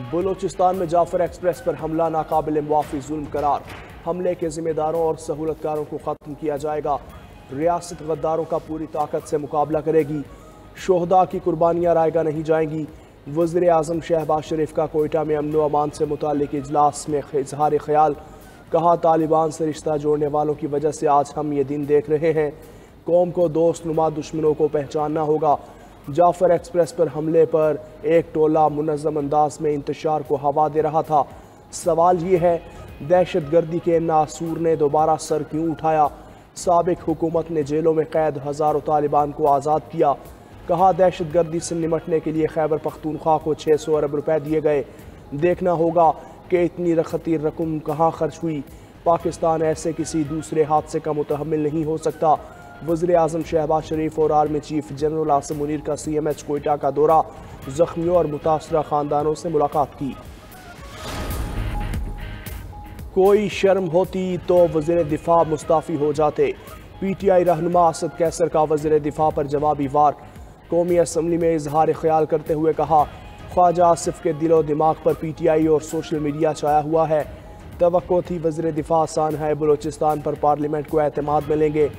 बलूचिस्तान में जाफर एक्सप्रेस पर हमला नाकाबिल मुआफ़ी जुल्म करार। हमले के जिम्मेदारों और सहूलतकारों को ख़त्म किया जाएगा। रियासत गद्दारों का पूरी ताकत से मुकाबला करेगी। शोहदा की कुर्बानियाँ रायगा नहीं जाएंगी। वज़ीर आज़म शहबाज शरीफ का कोयटा में अमन व अमान से मुताल्लिक इजलास में इजहार ख्याल। कहा, तालिबान से रिश्ता जोड़ने वालों की वजह से आज हम ये दिन देख रहे हैं। कौम को दोस्त नुमा दुश्मनों को पहचानना होगा। जाफर एक्सप्रेस पर हमले पर एक टोला मुनज़्ज़म अंदाज में इंतशार को हवा दे रहा था। सवाल ये है, दहशत गर्दी के नासूर ने दोबारा सर क्यों उठाया? साबिक हुकूमत ने जेलों में कैद हज़ारों तालिबान को आज़ाद किया। कहा, दहशत गर्दी से निमटने के लिए खैबर पख्तूनख्वा को 600 अरब रुपए दिए गए। देखना होगा कि इतनी खतीर रकम कहाँ खर्च हुई। पाकिस्तान ऐसे किसी दूसरे हादसे का मुतहम्मिल नहीं हो सकता। वज़ीर आज़म शहबाज शरीफ और army chief general Asim Munir का CMH कोयटा का दौरा। जख्मियों और मुतासरा ख़ानदानों से मुलाकात की। कोई शर्म होती तो वज़ीर दिफा मुस्ताफ़ी हो जाते। PTI रहनुमा असद कैसर का वज़ीर दिफा पर जवाबी वार। कौमी असम्बली में इजहार ख्याल करते हुए कहा, ख्वाजा आसिफ के दिलो दिमाग पर PTI और सोशल मीडिया छाया हुआ है। तवक्को थी वज़ीर दिफा आसान है, बलूचिस्तान पर पार्लियामेंट को एतमाद में लेंगे।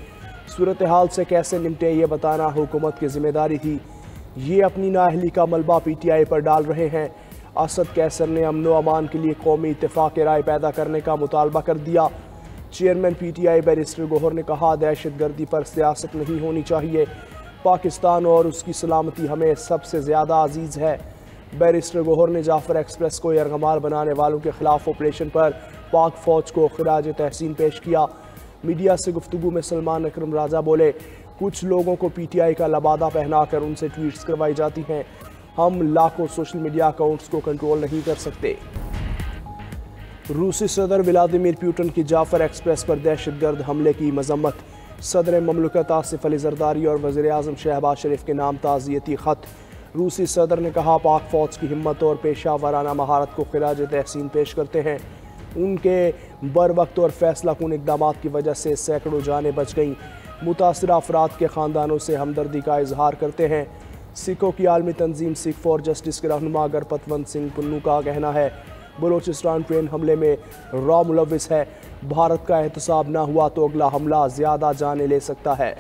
सूरत हाल से कैसे निपटे ये बताना हुकूमत की जिम्मेदारी थी। ये अपनी नाअहली का मलबा PTI पर डाल रहे हैं। असद कैसर ने अमन व अमान के लिए कौमी इत्तेफाक राय पैदा करने का मुतालबा कर दिया। चेयरमैन PTI बैरिस्टर गौहर ने कहा, दहशत गर्दी पर सियासत नहीं होनी चाहिए। पाकिस्तान और उसकी सलामती हमें सबसे ज़्यादा अजीज़ है। बैरिस्टर गौहर ने जाफर एक्सप्रेस को यरगमाल बनाने वालों के खिलाफ ऑपरेशन पर पाक फ़ौज को खिराज तहसीन पेश किया। मीडिया से गुफ्तगू में सलमान अकरम राजा बोले, कुछ लोगों को PTI का लबादा पहनाकर उनसे ट्वीट्स करवाई जाती हैं। हम लाखों सोशल मीडिया अकाउंट्स को कंट्रोल नहीं कर सकते। रूसी सदर व्लादिमीर पुतिन की जाफर एक्सप्रेस पर दहशतगर्द हमले की मजम्मत। सदर ममलकत आसिफ अली जरदारी और वज़ीर आज़म शहबाज शरीफ के नाम ताज़ियती ख़त। रूसी सदर ने कहा, पाक फ़ौज की हिम्मत और पेशा वाराना महारत को खिराज तहसीन पेश करते हैं। उनके बर वक्त और फैसला कुन इक़दामात की वजह से सैकड़ों जानें बच गईं। मुतासरा अफराद के ख़ानदानों से हमदर्दी का इजहार करते हैं। सिखों की आलमी तंजीम सिख फॉर जस्टिस के रहनुमा गरपतवंत सिंह पुन्नू का कहना है, बलूचिस्तान ट्रेन हमले में रॉ मुलविस है। भारत का एहतसाब ना हुआ तो अगला हमला ज़्यादा जाने ले सकता है।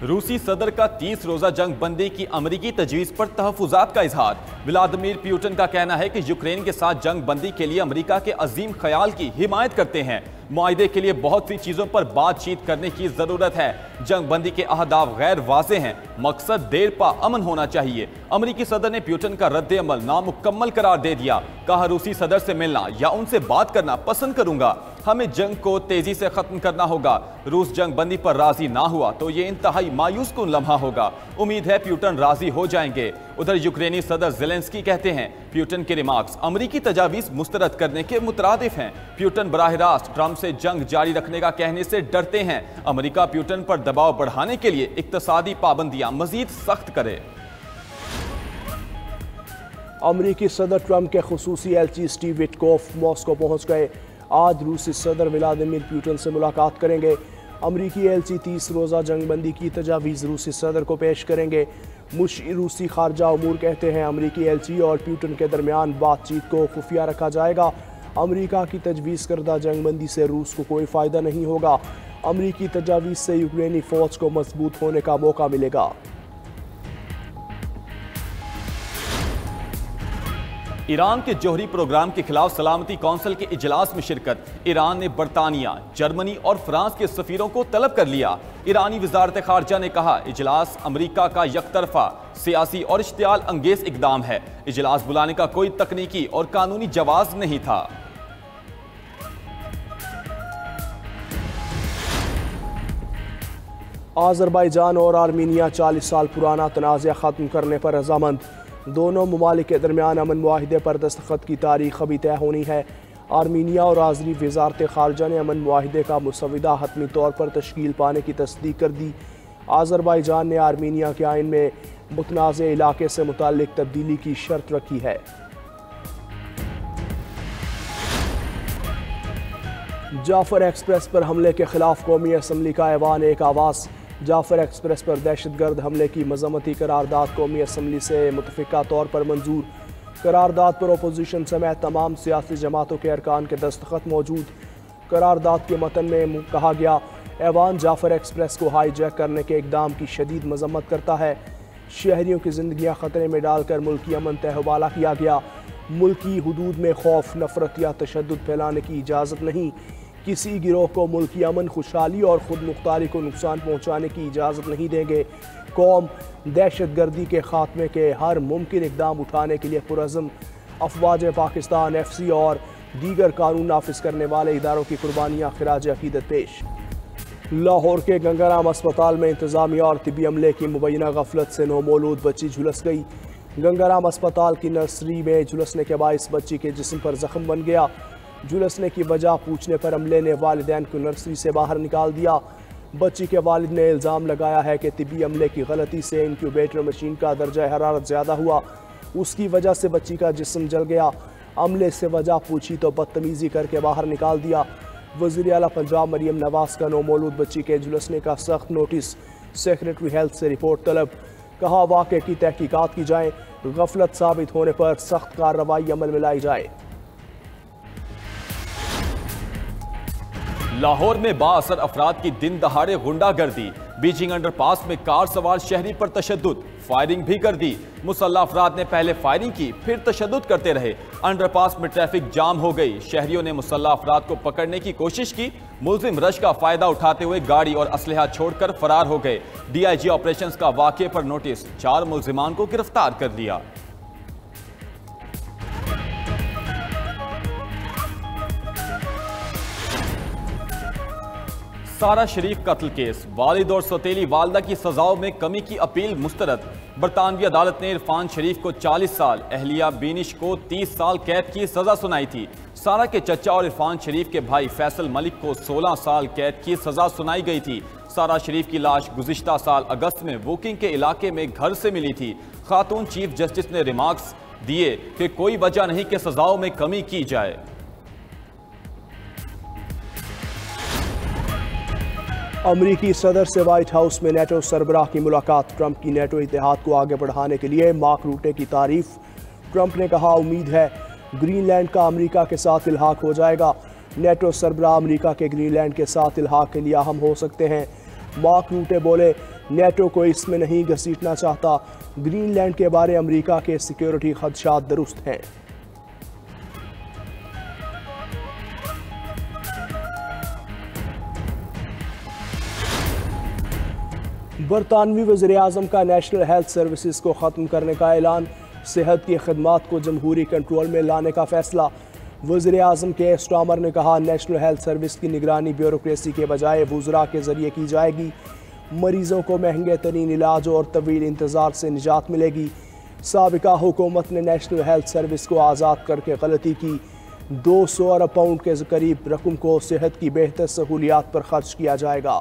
रूसी सदर का 30 रोजा जंग बंदी की अमरीकी तजवीज़ पर तहफ़्फ़ुज़ात का इजहार। व्लादिमीर पुतिन का कहना है कि यूक्रेन के साथ जंग बंदी के लिए अमरीका के अजीम ख्याल की हिमायत करते हैं। मुआहदे के लिए बहुत सी चीज़ों पर बातचीत करने की ज़रूरत है। जंग बंदी के अहदाफ गैर वाज़ेह हैं, मकसद देर पा अमन होना चाहिए। अमरीकी सदर ने पुतिन का रद्द अमल नामुकम्मल करार दे दिया। कहा, रूसी सदर से मिलना या उनसे बात करना पसंद करूंगा। हमें जंग को तेजी से खत्म करना होगा। रूस जंग बंदी पर राजी ना हुआ तो ये इंतहाई मायूस कुन लम्हा होगा। उम्मीद है पुतिन राजी हो जाएंगे। उधर यूक्रेनी सदर ज़ेलेंस्की कहते हैं, पुतिन के रिमार्क्स अमरीकी तजावीज़ मुस्तरद करने के मुतरादिफ हैं। पुतिन बराह रास्त ट्रंप से जंग जारी रखने का कहने से डरते हैं। अमरीका पुतिन पर दबाव बढ़ाने के लिए इक्तसादी पाबंदियां मजीद सख्त करे। अमरीकी सदर ट्रंप के खुसूसी एलची स्टीव विटकॉफ मॉस्को पहुंच गए। आज रूसी सदर व्लादिमीर पुतिन से मुलाकात करेंगे। अमरीकी एलची 30 रोज़ा जंगबंदी की तजावीज़ रूसी सदर को पेश करेंगे। रूसी खारजा उमूर कहते हैं, अमरीकी एलची और पुतिन के दरमियान बातचीत को खुफिया रखा जाएगा। अमरीका की तजवीज़ करदा जंगबंदी से रूस को कोई फ़ायदा नहीं होगा। अमरीकी तजावीज़ से यूक्रेनी फ़ौज को मजबूत होने का मौका मिलेगा। ईरान के जौहरी प्रोग्राम के खिलाफ सलामती कौंसिल के इजलास में शिरकत। ईरान ने बरतानिया, जर्मनी और फ्रांस के सफीरों को तलब कर लिया। ईरानी वजारत खारजा ने कहा, इजलास अमरीका का यकतरफा सियासी और इश्तियाल अंगेज इकदाम है। इजलास बुलाने का कोई तकनीकी और कानूनी जवाज नहीं था। आज़रबाईजान और आर्मीनिया 40 साल पुराना तनाज़ा ख़त्म करने पर रज़ामंद। दोनों ममालिक के दरमियान अमन मुआहिदे पर दस्तखत की तारीख अभी तय होनी है। आर्मीनिया और आज़री वजारत खारजा ने अमन मुआहिदे का मुसविदा हतमी तौर पर तश्कील पाने की तस्दीक कर दी। आज़रबाईजान ने आर्मीनिया के आइन में मुतनाज़े इलाके से मुताल्लिक तब्दीली की शर्त रखी है। जाफर एक्सप्रेस पर हमले के खिलाफ कौमी असम्बली का ऐवान एक आवाज़। जाफर एक्सप्रेस पर दहशतगर्द हमले की मजम्मती करारदाद कौमी असम्बली से मुतफिका तौर पर मंजूर। करारदाद पर अपोजिशन समेत तमाम सियासी जमातों के अरकान के दस्तखत मौजूद। करारदाद के मतन में कहा गया, ऐवान जाफर एक्सप्रेस को हाईजैक करने के इकदाम की शदीद मजम्मत करता है। शहरियों की जिंदगियां खतरे में डालकर मुल्की अमन तहवाला किया गया। मुल्की हुदूद में खौफ, नफरत या तशद्दुद फैलाने की इजाज़त नहीं। किसी गिरोह को मुल्की अमन, खुशहाली और खुद मुख्तारी को नुकसान पहुँचाने की इजाज़त नहीं देंगे। कौम दहशत गर्दी के खात्मे के हर मुमकिन इकदाम उठाने के लिए पुरज़्म। अफवाज पाकिस्तान, FC और दीगर कानून नाफिज करने वाले इदारों की कुर्बानियाँ खिराज अकीदत पेश। लाहौर के गंगाराम अस्पताल में इंतजामिया और तिबी अमले की मुबैना गफलत से नौमौलूद बच्ची झुलस गई। गंगाराम अस्पताल की नर्सरी में झुलसने के बाइस बच्ची के जिस्म पर जख्म बन गया। झुलसने की वजह पूछने पर अमले ने वालिदैन को नर्सरी से बाहर निकाल दिया। बच्ची के वालिद ने इल्ज़ाम लगाया है कि तिबी अमले की गलती से इंक्यूबेटर मशीन का दर्जा हरारत ज़्यादा हुआ, उसकी वजह से बच्ची का जिस्म जल गया। अमले से वजह पूछी तो बदतमीज़ी करके बाहर निकाल दिया। वज़ीर आला पंजाब मरियम नवाज का नौमौलूद बच्ची के झुलसने का सख्त नोटिस। सेक्रेटरी हेल्थ से रिपोर्ट तलब। कहा, वाक़े की तहकीकात की जाए, गफलत साबित होने पर सख्त कार्रवाई अमल में लाई जाए। लाहौर में बाअसर अफराद की दिन दहाड़े गुंडागर्दी। बीजिंग अंडरपास में कार सवार शहरी पर तशद्दुद, फायरिंग भी कर दी। मुसल्लह अफराद ने पहले फायरिंग की, फिर तशद्दुद करते रहे। अंडरपास में ट्रैफिक जाम हो गई। शहरियों ने मुसल्लह अफराद को पकड़ने की कोशिश की। मुल्जिम रश का फायदा उठाते हुए गाड़ी और असलहा छोड़कर फरार हो गए। DIG ऑपरेशंस का वाक़े पर नोटिस, 4 मुल्जिमान को गिरफ्तार कर लिया। सारा शरीफ कत्ल केस, वालिद और सौतेली वालदा की सजाओं में कमी की अपील मुस्तरद। बरतानवी अदालत ने इरफान शरीफ को 40 साल, अहलिया बीनिश को 30 साल कैद की सजा सुनाई थी। सारा के चचा और इरफान शरीफ के भाई फैसल मलिक को 16 साल कैद की सजा सुनाई गई थी। सारा शरीफ की लाश गुज़िश्ता साल अगस्त में वोकिंग के इलाके में घर से मिली थी। खातून चीफ जस्टिस ने रिमार्क्स दिए कि कोई वजह नहीं कि सजाओं में कमी की जाए। अमरीकी सदर से व्हाइट हाउस में नेटो सरबराह की मुलाकात। ट्रंप की नेटो इत्तेहाद को आगे बढ़ाने के लिए मार्क रूटे की तारीफ। ट्रंप ने कहा, उम्मीद है ग्रीनलैंड का अमरीका के साथ इल्हाक हो जाएगा। नेटो सरबराह अमरीका के ग्रीनलैंड के साथ इल्हाक के लिए अहम हो सकते हैं। मार्क रूटे बोले, नेटो को इसमें नहीं घसीटना चाहता। ग्रीनलैंड के बारे अमरीका के सिक्योरिटी खदशात दुरुस्त हैं। बरतानवी वज़ीर-ए-आज़म का नेशनल हेल्थ सर्विसेज को ख़त्म करने का ऐलान। सेहत की खदमात को जमहूरी कंट्रोल में लाने का फैसला। वज़ीर-ए-आज़म के स्टामर ने कहा, नेशनल हेल्थ सर्विस की निगरानी ब्यूरोक्रेसी के बजाय वुज़रा के ज़रिए की जाएगी। मरीज़ों को महंगे तरीन इलाज और तवील इंतज़ार से निजात मिलेगी। साबिका हुकूमत ने नेशनल हेल्थ सर्विस को आज़ाद करके गलती की। 200 अरब पाउंड के करीब रकम को सेहत की बेहतर सहूलियात पर खर्च किया जाएगा।